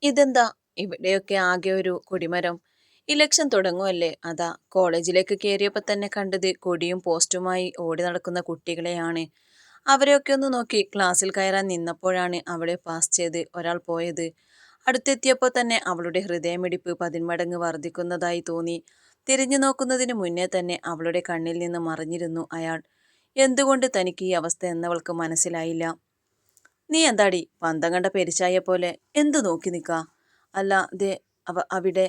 ഇതെന്താ ഇവിടെയൊക്കെ ആകെ ഒരു കൊടിമരം? ഇലക്ഷൻ തുടങ്ങുമല്ലേ? അതാ കോളേജിലേക്ക് കയറിയപ്പോൾ തന്നെ കണ്ടത് കൊടിയും പോസ്റ്റുമായി ഓടി നടക്കുന്ന കുട്ടികളെയാണ്. അവരെയൊക്കെ ഒന്ന് നോക്കി ക്ലാസ്സിൽ കയറാൻ നിന്നപ്പോഴാണ് അവളെ പാസ് ചെയ്ത് ഒരാൾ പോയത്. അടുത്തെത്തിയപ്പോൾ തന്നെ അവളുടെ ഹൃദയമിടിപ്പ് പതിന്മടങ്ങ് വർദ്ധിക്കുന്നതായി തോന്നി. തിരിഞ്ഞു നോക്കുന്നതിന് മുന്നേ തന്നെ അവളുടെ കണ്ണിൽ നിന്ന് മറിഞ്ഞിരുന്നു അയാൾ. എന്തുകൊണ്ട് തനിക്ക് ഈ അവസ്ഥ എന്നവൾക്ക് മനസ്സിലായില്ല. നീ എന്താടി പന്തം കണ്ട പെരിച്ചായ പോലെ എന്തു നോക്കി നിക്കാ? അല്ല ദേ അവിടെ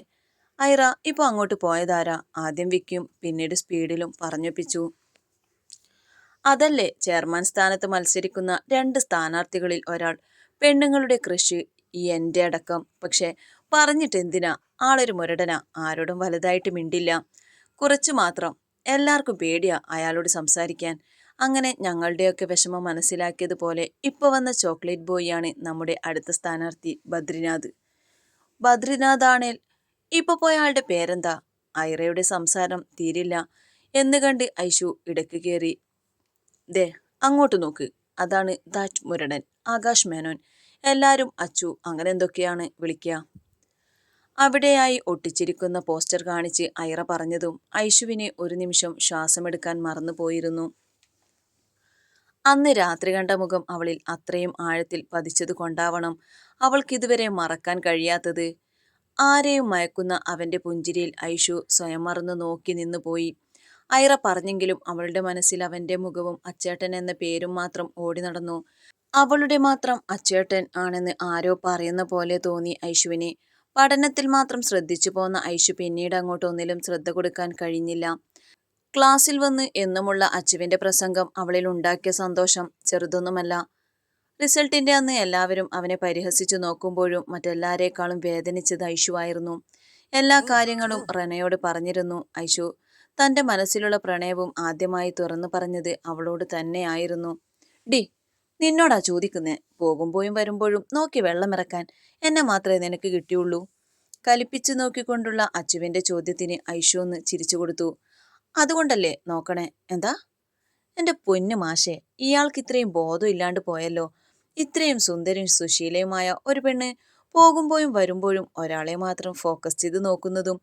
ഐറ ഇപ്പൊ അങ്ങോട്ട് പോയതാരാ? ആദ്യം വിക്കും പിന്നീട് സ്പീഡിലും പറഞ്ഞൊപ്പിച്ചു. അതല്ലേ ചെയർമാൻ സ്ഥാനത്ത് മത്സരിക്കുന്ന 2 സ്ഥാനാർത്ഥികളിൽ ഒരാൾ. പെണ്ണുങ്ങളുടെ കൃഷി എന്റെ അടക്കം. പക്ഷെ പറഞ്ഞിട്ടെന്തിനാ? ആളൊരു മുരടനാ, ആരോടും വലുതായിട്ട് മിണ്ടില്ല. കുറച്ചു മാത്രം. എല്ലാവർക്കും പേടിയാ അയാളോട് സംസാരിക്കാൻ. അങ്ങനെ ഞങ്ങളുടെയൊക്കെ വിഷമം മനസ്സിലാക്കിയതുപോലെ ഇപ്പൊ വന്ന ചോക്ലേറ്റ് ബോയിയാണ് നമ്മുടെ അടുത്ത സ്ഥാനാർത്ഥി ബദ്രിനാഥ്. ബദ്രിനാഥാണേൽ ഇപ്പൊ പോയ ആളുടെ പേരെന്താ? ഐറയുടെ സംസാരം തീരില്ല എന്ന് കണ്ട് ഐഷു ഇടയ്ക്ക് കയറി. ദേ അങ്ങോട്ട് നോക്ക്, അതാണ് ദാറ്റ് മുരടൻ, ആകാശ് മേനോൻ. എല്ലാരും അച്ചു അങ്ങനെ എന്തൊക്കെയാണ് വിളിക്കുക. അവിടെയായി ഒട്ടിച്ചിരിക്കുന്ന പോസ്റ്റർ കാണിച്ച് ഐറ പറഞ്ഞതും ഐഷുവിന് ഒരു നിമിഷം ശ്വാസമെടുക്കാൻ മറന്നുപോയിരുന്നു. അന്ന് രാത്രി കണ്ട മുഖം അവളിൽ അത്രയും ആഴത്തിൽ പതിച്ചത് കൊണ്ടാവണം അവൾക്കിതുവരെ മറക്കാൻ കഴിയാത്തത്. ആരെയും മയക്കുന്ന അവന്റെ പുഞ്ചിരിയിൽ ഐഷു സ്വയം മറന്നു നോക്കി നിന്നുപോയി. ഐറ പറഞ്ഞെങ്കിലും അവളുടെ മനസ്സിൽ അവന്റെ മുഖവും അച്ചേട്ടൻ എന്ന പേരും മാത്രം ഓടി നടന്നു. അവളുടെ മാത്രം അച്ചേട്ടൻ ആണെന്ന് ആരോ പറയുന്ന പോലെ തോന്നി ഐഷുവിന്. പഠനത്തിൽ മാത്രം ശ്രദ്ധിച്ചു പോന്ന ഐഷു പിന്നീട് അങ്ങോട്ട് ഒന്നിലും ശ്രദ്ധ കൊടുക്കാൻ കഴിഞ്ഞില്ല. ക്ലാസ്സിൽ വന്ന് എന്നുമുള്ള അച്ചുവിന്റെ പ്രസംഗം അവളിൽ ഉണ്ടാക്കിയ സന്തോഷം ചെറുതൊന്നുമല്ല. റിസൾട്ടിന്റെ അന്ന് എല്ലാവരും അവനെ പരിഹസിച്ചു നോക്കുമ്പോഴും മറ്റെല്ലാരേക്കാളും വേദനിച്ചത് ഐഷുവായിരുന്നു. എല്ലാ കാര്യങ്ങളും റെനയോട് പറഞ്ഞിരുന്നു ഐഷു. തന്റെ മനസ്സിലുള്ള പ്രണയവും ആദ്യമായി തുറന്നു പറഞ്ഞത് അവളോട് തന്നെയായിരുന്നു. ഡി, നിന്നോടാ ചോദിക്കുന്നേ. പോകുമ്പോഴും വരുമ്പോഴും നോക്കി വെള്ളമിറക്കാൻ എന്നെ മാത്രമേ നിനക്ക് കിട്ടിയുള്ളൂ? കലിപ്പിച്ചു നോക്കിക്കൊണ്ടുള്ള അച്ചുവിന്റെ ചോദ്യത്തിന് ഐഷു ഒന്ന് ചിരിച്ചു കൊടുത്തു. അതുകൊണ്ടല്ലേ നോക്കണേ? എന്താ? എന്റെ പൊന്നു മാഷേ, ഇയാൾക്ക് ഇത്രയും ബോധം ഇല്ലാണ്ട് പോയല്ലോ. ഇത്രയും സുന്ദരിയും സുശീലയുമായ ഒരു പെണ്ണ് പോകുമ്പോഴും വരുമ്പോഴും ഒരാളെ മാത്രം ഫോക്കസ് ചെയ്ത് നോക്കുന്നതും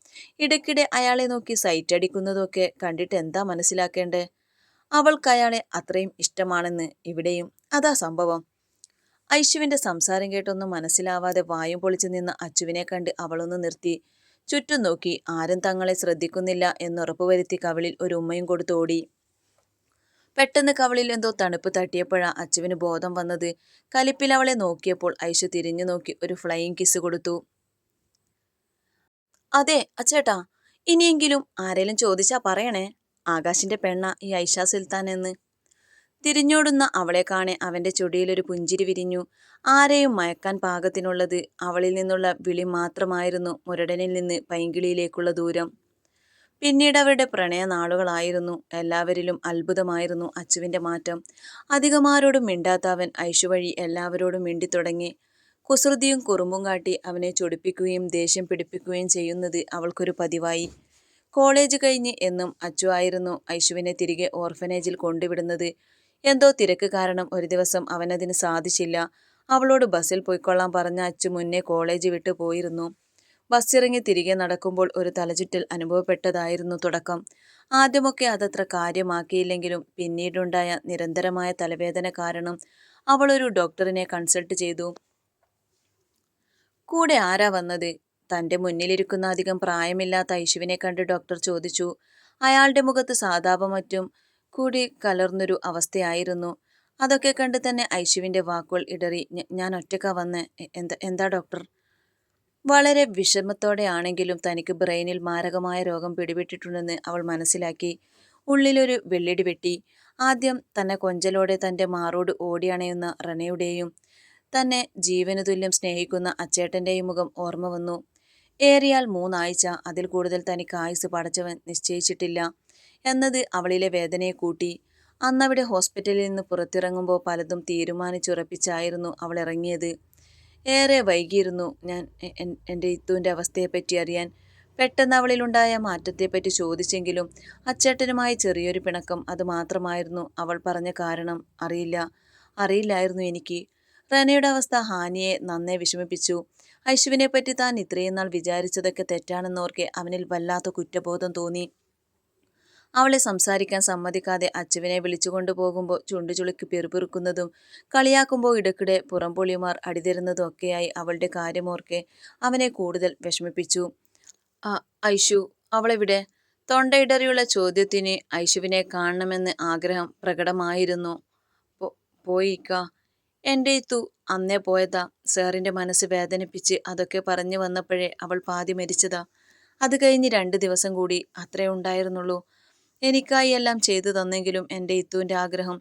ഇടയ്ക്കിടെ അയാളെ നോക്കി സൈറ്റ് അടിക്കുന്നതും ഒക്കെ കണ്ടിട്ട് എന്താ മനസ്സിലാക്കേണ്ടേ? അവൾക്ക് അയാളെ അത്രയും ഇഷ്ടമാണെന്ന്. ഇവിടെയും അതാ സംഭവം. ഐഷുവിന്റെ സംസാരം കേട്ടൊന്നും മനസ്സിലാവാതെ വായും പൊളിച്ചു നിന്ന അച്ചുവിനെ കണ്ട് അവളൊന്ന് നിർത്തി. ചുറ്റും നോക്കി ആരും തങ്ങളെ ശ്രദ്ധിക്കുന്നില്ല എന്നുറപ്പുവരുത്തി കവിളിൽ ഒരു ഉമ്മയും കൊടുത്തോടി. പെട്ടെന്ന് കവളിൽ എന്തോ തണുപ്പ് തട്ടിയപ്പോഴാ അച്ചുവിന് ബോധം വന്നത്. കലിപ്പിൽ അവളെ നോക്കിയപ്പോൾ ഐഷു തിരിഞ്ഞു നോക്കി ഒരു ഫ്ലൈയിങ് കിസ് കൊടുത്തു. അതെ അച്ചേട്ടാ, ഇനിയെങ്കിലും ആരേലും ചോദിച്ചാ പറയണേ, ആകാശിന്റെ പെണ്ണ ഈ ഐഷ സുൽത്താൻ എന്ന്. തിരിഞ്ഞോടുന്ന അവളെ കാണെ അവന്റെ ചുടിയിലൊരു പുഞ്ചിരി വിരിഞ്ഞു. ആരെയും മയക്കാൻ പാകത്തിനുള്ളത്. അവളിൽ നിന്നുള്ള വിളി മാത്രമായിരുന്നു മുരടനിൽ നിന്ന് പൈങ്കിളിയിലേക്കുള്ള ദൂരം. പിന്നീട് അവരുടെ പ്രണയ നാളുകളായിരുന്നു. എല്ലാവരിലും അത്ഭുതമായിരുന്നു അച്ചുവിന്റെ മാറ്റം. അധികമാരോടും മിണ്ടാത്ത അവൻ ഐഷു വഴി എല്ലാവരോടും മിണ്ടിത്തുടങ്ങി. കുസൃതിയും കുറുമ്പും കാട്ടി അവനെ ചൊടിപ്പിക്കുകയും ദേഷ്യം പിടിപ്പിക്കുകയും ചെയ്യുന്നത് അവൾക്കൊരു പതിവായി. കോളേജ് കഴിഞ്ഞ് എന്നും അച്ചു ആയിരുന്നു ഐഷുവിനെ തിരികെ ഓർഫനേജിൽ കൊണ്ടുവിടുന്നത്. എന്തോ തിരക്ക് കാരണം ഒരു ദിവസം അവനതിന് സാധിച്ചില്ല. അവളോട് ബസ്സിൽ പോയിക്കൊള്ളാൻ പറഞ്ഞ അച്ചു മുന്നേ കോളേജ് വിട്ടു പോയിരുന്നു. ബസ്സിറങ്ങി തിരികെ നടക്കുമ്പോൾ ഒരു തലചുറ്റൽ അനുഭവപ്പെട്ടതായിരുന്നു തുടക്കം. ആദ്യമൊക്കെ അതത്ര കാര്യമാക്കിയില്ലെങ്കിലും പിന്നീടുണ്ടായ നിരന്തരമായ തലവേദന കാരണം അവളൊരു ഡോക്ടറിനെ കൺസൾട്ട് ചെയ്തു. കൂടെ ആരാ വന്നത്? തന്റെ മുന്നിലിരിക്കുന്ന അധികം പ്രായമില്ലാത്ത ഐഷുവിനെ കണ്ട് ഡോക്ടർ ചോദിച്ചു. അയാളുടെ മുഖത്ത് സാതാപം മറ്റും കൂടി കലർന്നൊരു അവസ്ഥയായിരുന്നു. അതൊക്കെ കണ്ട് തന്നെ ഐഷുവിന്റെ വാക്കുകൾ ഇടറി. ഞാൻ ഒറ്റക്കാ വന്നേ. എന്താ ഡോക്ടർ? വളരെ വിഷമത്തോടെയാണെങ്കിലും തനിക്ക് ബ്രെയിനിൽ മാരകമായ രോഗം പിടിപെട്ടിട്ടുണ്ടെന്ന് അവൾ മനസ്സിലാക്കി. ഉള്ളിലൊരു വെള്ളിടി വെട്ടി. ആദ്യം തന്നെ കൊഞ്ചലോടെ തന്റെ മാറോട് ഓടിയണയുന്ന റെനയുടെയും തന്നെ ജീവനു തുല്യം സ്നേഹിക്കുന്ന അച്ചേട്ടന്റെയും മുഖം ഓർമ്മ വന്നു. ഏറിയാൽ 3 ആഴ്ച, അതിൽ കൂടുതൽ തനിക്ക് ആയുസ് പടച്ചവൻ നിശ്ചയിച്ചിട്ടില്ല എന്നത് അവളിലെ വേദനയെ കൂട്ടി. അന്നവിടെ ഹോസ്പിറ്റലിൽ നിന്ന് പുറത്തിറങ്ങുമ്പോൾ പലതും തീരുമാനിച്ചുറപ്പിച്ചായിരുന്നു അവൾ ഇറങ്ങിയത്. ഏറെ വൈകിയിരുന്നു ഞാൻ എൻ്റെ ഇത്തുവിൻ്റെ അവസ്ഥയെപ്പറ്റി അറിയാൻ. പെട്ടെന്ന് അവളിലുണ്ടായ മാറ്റത്തെപ്പറ്റി ചോദിച്ചെങ്കിലും അച്ചേട്ടനുമായി ചെറിയൊരു പിണക്കം, അത് മാത്രമായിരുന്നു അവൾ പറഞ്ഞ കാരണം. അറിയില്ലായിരുന്നു എനിക്ക്. റനയുടെ അവസ്ഥ ഹാനിയെ നന്നേ വിഷമിപ്പിച്ചു. ഐഷുവിനെപ്പറ്റി താൻ ഇത്രയും നാൾ വിചാരിച്ചതൊക്കെ തെറ്റാണെന്നോർക്കെ അവനിൽ വല്ലാത്ത കുറ്റബോധം തോന്നി. അവളെ സംസാരിക്കാൻ സമ്മതിക്കാതെ അച്ചുവിനെ വിളിച്ചുകൊണ്ടു പോകുമ്പോൾ ചുണ്ടുചുളുക്കി പിറുപിറുക്കുന്നതും കളിയാക്കുമ്പോൾ ഇടയ്ക്കിടെ പുറംപൊളിമാർ അടിതരുന്നതും ഒക്കെയായി അവളുടെ കാര്യമോർക്കെ അവനെ കൂടുതൽ വിഷമിപ്പിച്ചു. ഐഷു അവളെവിടെ? തൊണ്ടയിടറിയുള്ള ചോദ്യത്തിന് ഐഷുവിനെ കാണണമെന്ന് ആഗ്രഹം പ്രകടമായിരുന്നു. പോയിക്ക. എൻ്റെ ഇത്തു അന്നേ പോയതാ. സാറിൻ്റെ മനസ്സ് വേദനിപ്പിച്ച് അതൊക്കെ പറഞ്ഞു വന്നപ്പോഴേ അവൾ പാതി മരിച്ചതാ. അത് കഴിഞ്ഞ് 2 ദിവസം കൂടി അത്രേ ഉണ്ടായിരുന്നുള്ളൂ. എനിക്കായി എല്ലാം ചെയ്തു തന്നെങ്കിലും എൻ്റെ ഇത്തുവിൻ്റെ ആഗ്രഹം,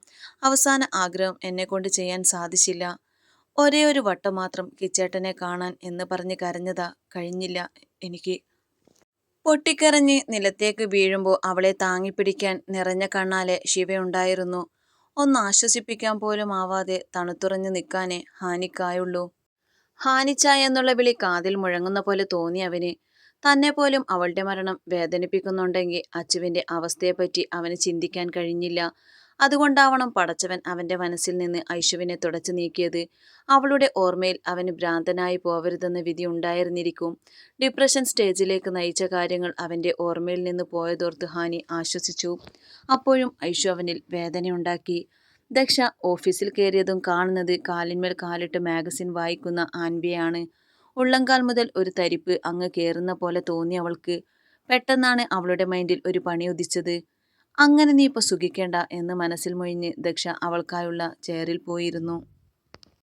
അവസാന ആഗ്രഹം എന്നെക്കൊണ്ട് ചെയ്യാൻ സാധിച്ചില്ല. ഒരേ ഒരു വട്ടം മാത്രം കിച്ചേട്ടനെ കാണാൻ എന്ന് പറഞ്ഞ് കരഞ്ഞതാ. കഴിഞ്ഞില്ല എനിക്ക്. പൊട്ടിക്കരഞ്ഞ് നിലത്തേക്ക് വീഴുമ്പോൾ അവളെ താങ്ങിപ്പിടിക്കാൻ നിറഞ്ഞ കണ്ണാലെ ശിവയുണ്ടായിരുന്നു. ഒന്ന് ആശ്വസിപ്പിക്കാൻ പോലും ആവാതെ തണുത്തുറഞ്ഞു നിൽക്കാനേ ഹാനിക്കായുള്ളൂ. ഹാനിച്ചായ എന്നുള്ള വിളി കാതിൽ മുഴങ്ങുന്ന പോലെ തോന്നി അവന്. തന്നെ പോലും അവളുടെ മരണം വേദനിപ്പിക്കുന്നുണ്ടെങ്കിൽ അച്ചുവിൻ്റെ അവസ്ഥയെപ്പറ്റി അവന് ചിന്തിക്കാൻ കഴിഞ്ഞില്ല. അതുകൊണ്ടാവണം പടച്ചവൻ അവൻ്റെ മനസ്സിൽ നിന്ന് ഐഷുവിനെ തുടച്ചു നീക്കിയത്. അവളുടെ ഓർമ്മയിൽ അവന് ഭ്രാന്തനായി പോവരുതെന്ന വിധി ഉണ്ടായിരുന്നിരിക്കും. ഡിപ്രഷൻ സ്റ്റേജിലേക്ക് നയിച്ച കാര്യങ്ങൾ അവൻ്റെ ഓർമ്മയിൽ നിന്ന് പോയതോർത്ത് ഹാനി ആശ്വസിച്ചു. അപ്പോഴും ഐഷു അവനിൽ വേദനയുണ്ടാക്കി. ദക്ഷ ഓഫീസിൽ കയറിയതും കാണുന്നത് കാലിന്മേൽ കാലിട്ട് മാഗസിൻ വായിക്കുന്ന ആൻവിയാണ്. ഉള്ളംകാൽ മുതൽ ഒരു തരിപ്പ് അങ്ങ് കയറുന്ന പോലെ തോന്നി അവൾക്ക്. പെട്ടെന്നാണ് അവളുടെ മൈൻഡിൽ ഒരു പണി ഉദിച്ചത്. അങ്ങനെ നീ ഇപ്പോൾ സുഖിക്കേണ്ട എന്ന് മനസ്സിൽ മൊഴിഞ്ഞ് ദക്ഷ അവൾക്കായുള്ള ചെയറിൽ പോയിരുന്നു.